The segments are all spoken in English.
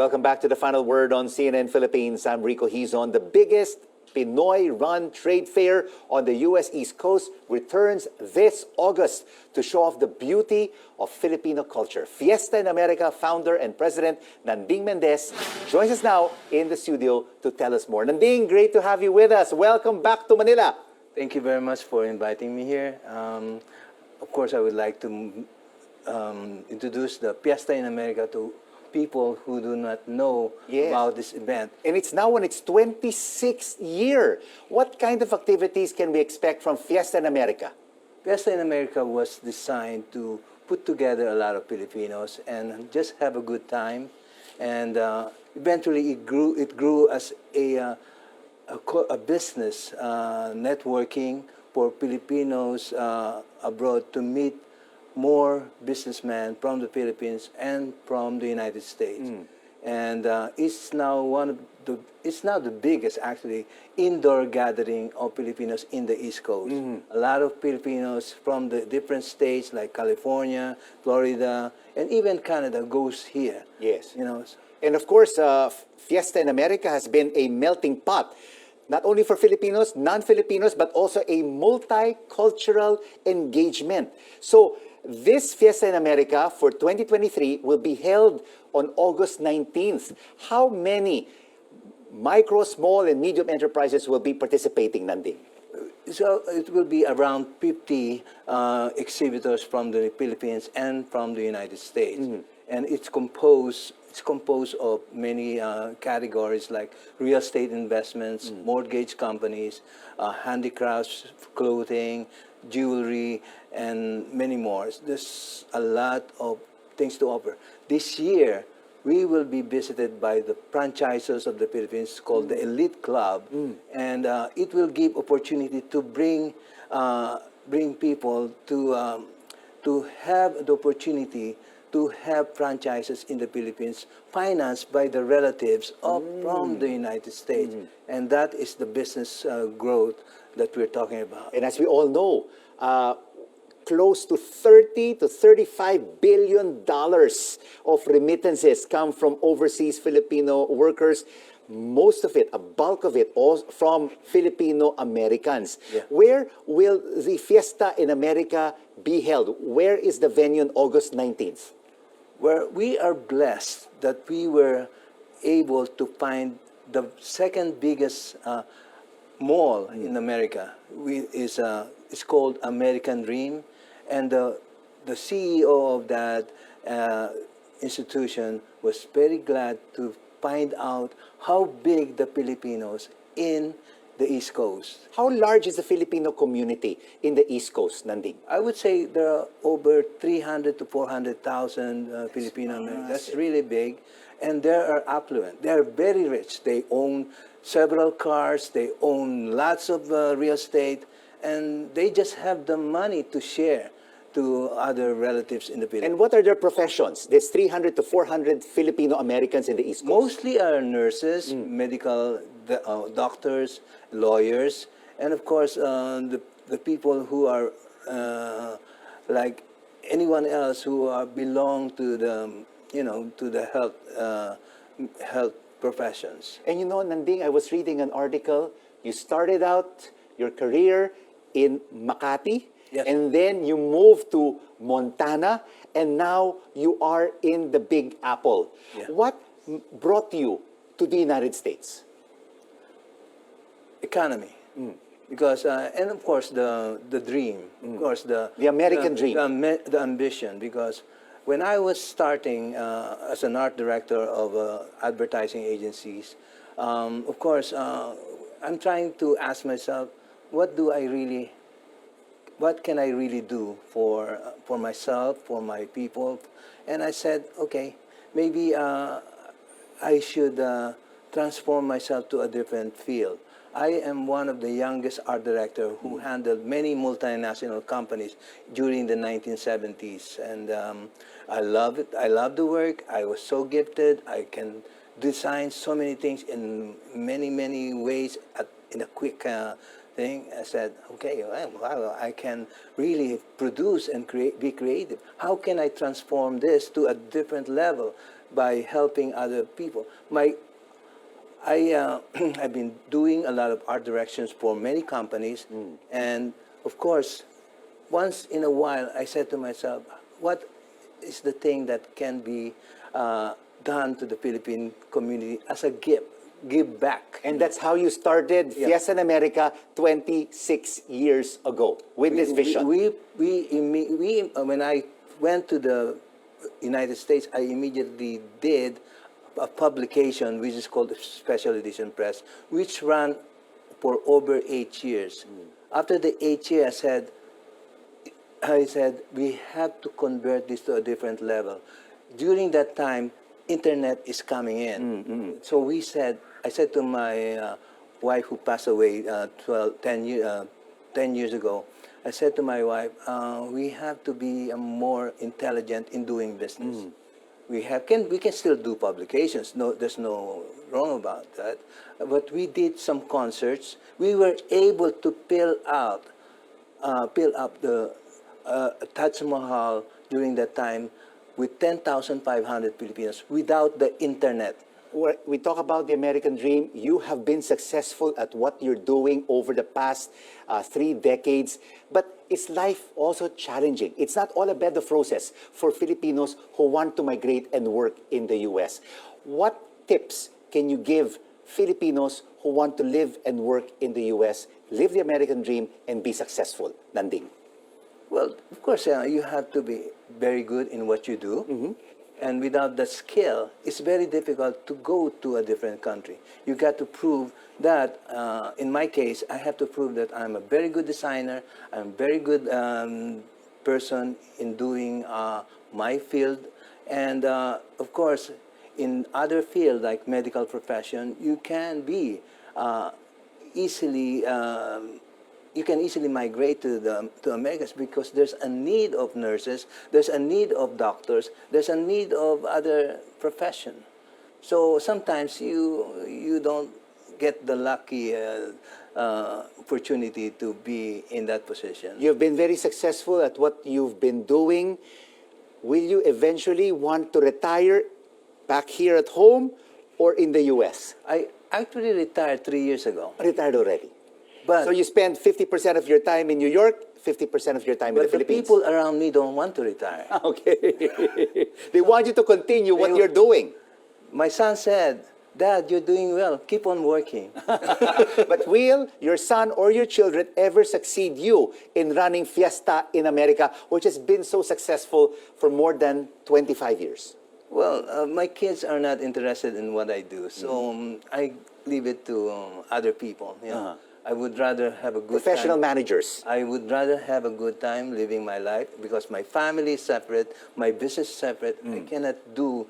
Welcome back to the Final Word on CNN Philippines. I'm Rico Hizon. The biggest Pinoy-run trade fair on the U.S. East Coast returns this August to show off the beauty of Filipino culture. Fiesta in America founder and president Nanding Mendez joins us now in the studio to tell us more. Nanding, great to have you with us. Welcome back to Manila. Thank you very much for inviting me here. Of course, I would like to introduce the Fiesta in America to people who do not know about this event. And it's now on its 26th year. What kind of activities can we expect from Fiesta in America? Fiesta in America was designed to put together a lot of Filipinos and just have a good time. And eventually it grew as a business networking for Filipinos abroad to meet more businessmen from the Philippines and from the United States. And it's now the biggest actually indoor gathering of Filipinos in the East Coast. A lot of Filipinos from the different states like California, Florida, and even Canada goes here. Yes. You know. And of course, Fiesta in America has been a melting pot, not only for Filipinos, non-Filipinos, but also a multicultural engagement. So this Fiesta in America for 2023 will be held on August 19th. How many micro, small, and medium enterprises will be participating, Nanding? So it will be around 50 exhibitors from the Philippines and from the United States. And it's composed of many categories like real estate investments, mortgage companies, handicrafts, clothing, jewelry, and many more. There's a lot of things to offer. This year, we will be visited by the franchisors of the Philippines called the Elite Club, and it will give opportunity to bring people to have the opportunity to have franchises in the Philippines financed by the relatives from the United States. And that is the business growth that we're talking about. And as we all know, close to $30 to $35 billion of remittances come from overseas Filipino workers. Most of it, a bulk of it, all from Filipino Americans. Where will the Fiesta in America be held? Where is the venue on August 19th? Where we are blessed that we were able to find the second biggest mall in America. It's called American Dream, and the CEO of that institution was very glad to find out how big the Filipinos in the East Coast. How large is the Filipino community in the East Coast, Nanding? I would say there are over 300 to 400,000 Filipino Americans. That's really big. And they are affluent. They are very rich. They own several cars. They own lots of real estate. And they just have the money to share to other relatives in the Philippines. And what are their professions? There's 300 to 400 Filipino Americans in the East Coast. Mostly are nurses, medical doctors, lawyers, and of course the people who are like anyone else who belong to the health professions. And you know, Nanding, I was reading an article. You started out your career in Makati, and then you moved to Montana, and now you are in the Big Apple. What brought you to the United States? Economy, because and of course the dream, of course the American dream, the ambition. Because when I was starting as an art director of advertising agencies, of course I'm trying to ask myself, what can I really do for myself, for my people? And I said, okay, maybe I should transform myself to a different field. I am one of the youngest art directors who handled many multinational companies during the 1970s. And I love it. I love the work. I was so gifted. I can design so many things in many, many ways in a quick thing. I said, okay, well, I can really produce and be creative. How can I transform this to a different level? by helping other people. I've been doing a lot of art directions for many companies, and of course, once in a while, I said to myself, what is the thing that can be done to the Philippine community as a gift, give back? And that's how you started Yeah. Fiesta in America 26 years ago with this vision. When I went to the United States, I immediately did a publication which is called Special Edition Press, which ran for over 8 years. After the 8 years, I said, we have to convert this to a different level. During that time, internet is coming in. So I said to my wife who passed away 10 years ago, I said to my wife, we have to be more intelligent in doing business. We can still do publications. No, there's no wrong about that. But we did some concerts. We were able to fill up the Taj Mahal during that time with 10,500 Filipinos without the internet. We talk about the American dream. You have been successful at what you're doing over the past 3 decades. But is life also challenging? It's not all a bed of roses for Filipinos who want to migrate and work in the U.S. What tips can you give Filipinos who want to live and work in the U.S., live the American dream, and be successful? Nanding. Well, of course, you have to be very good in what you do. And without the skill, it's very difficult to go to a different country. You got to prove that, in my case, I have to prove that I'm a very good designer, I'm a very good person in doing my field. And of course, in other fields like medical profession, you can be easily you can easily migrate to Americas because there's a need of nurses, there's a need of doctors, there's a need of other profession. So sometimes you don't get the lucky opportunity to be in that position. You've been very successful at what you've been doing. Will you eventually want to retire back here at home or in the U.S.? I actually retired 3 years ago. Retired already. But So you spend 50% of your time in New York, 50% of your time in the the Philippines. people around me don't want to retire. Okay. They want you to continue what you're doing. My son said, Dad, you're doing well. Keep on working. But will your son or your children ever succeed you in running Fiesta in America, which has been so successful for more than 25 years? Well, my kids are not interested in what I do, so I leave it to other people. You know? I would rather have a good Professional time. managers. I would rather have a good time living my life because my family is separate, my business is separate. I cannot do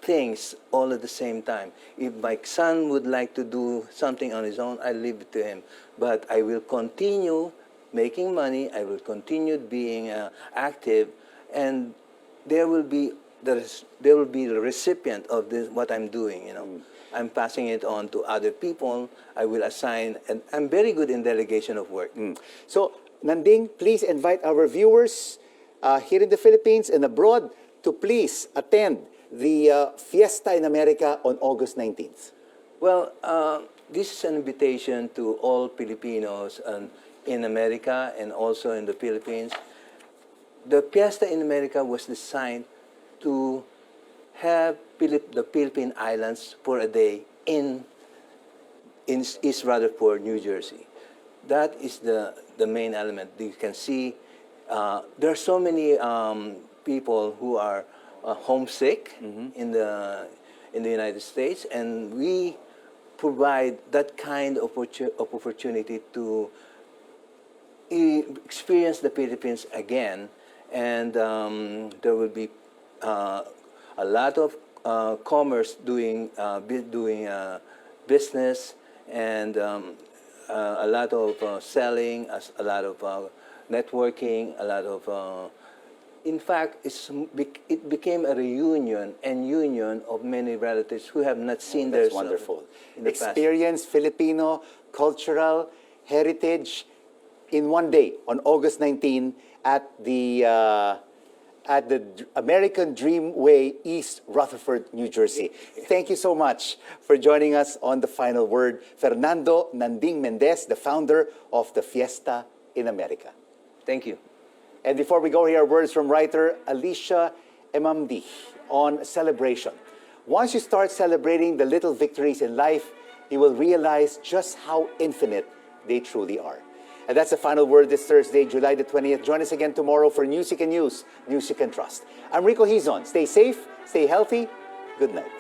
things all at the same time. If my son would like to do something on his own, I leave it to him. But I will continue making money. I will continue being active, and there will be the recipient of this what I'm doing. You know, I'm passing it on to other people. I will assign, and I'm very good in delegation of work. So, Nanding, please invite our viewers here in the Philippines and abroad to please attend the Fiesta in America on August 19th. Well, this is an invitation to all Filipinos in America and also in the Philippines. The Fiesta in America was designed to have the Philippine Islands for a day in East Rutherford, New Jersey. That is the main element. You can see there are so many people who are homesick in the United States, and we provide that kind of opportunity to experience the Philippines again, and there will be a lot of commerce doing business, and a lot of selling, a lot of networking, a lot of. In fact, it became a reunion and union of many relatives who have not seen their That's wonderful. in the past. Experience Filipino cultural heritage in one day on August 19 at the at the American Dream Way, East Rutherford, New Jersey. Thank you so much for joining us on The Final Word. Fernando Nanding Mendez, the founder of the Fiesta in America. Thank you. And before we go, here are words from writer Alicia Emamdi on celebration. Once you start celebrating the little victories in life, you will realize just how infinite they truly are. And that's the final word this Thursday, July the 20th. Join us again tomorrow for News You Can Use, News You Can Trust. I'm Rico Hizon. Stay safe, stay healthy. Good night.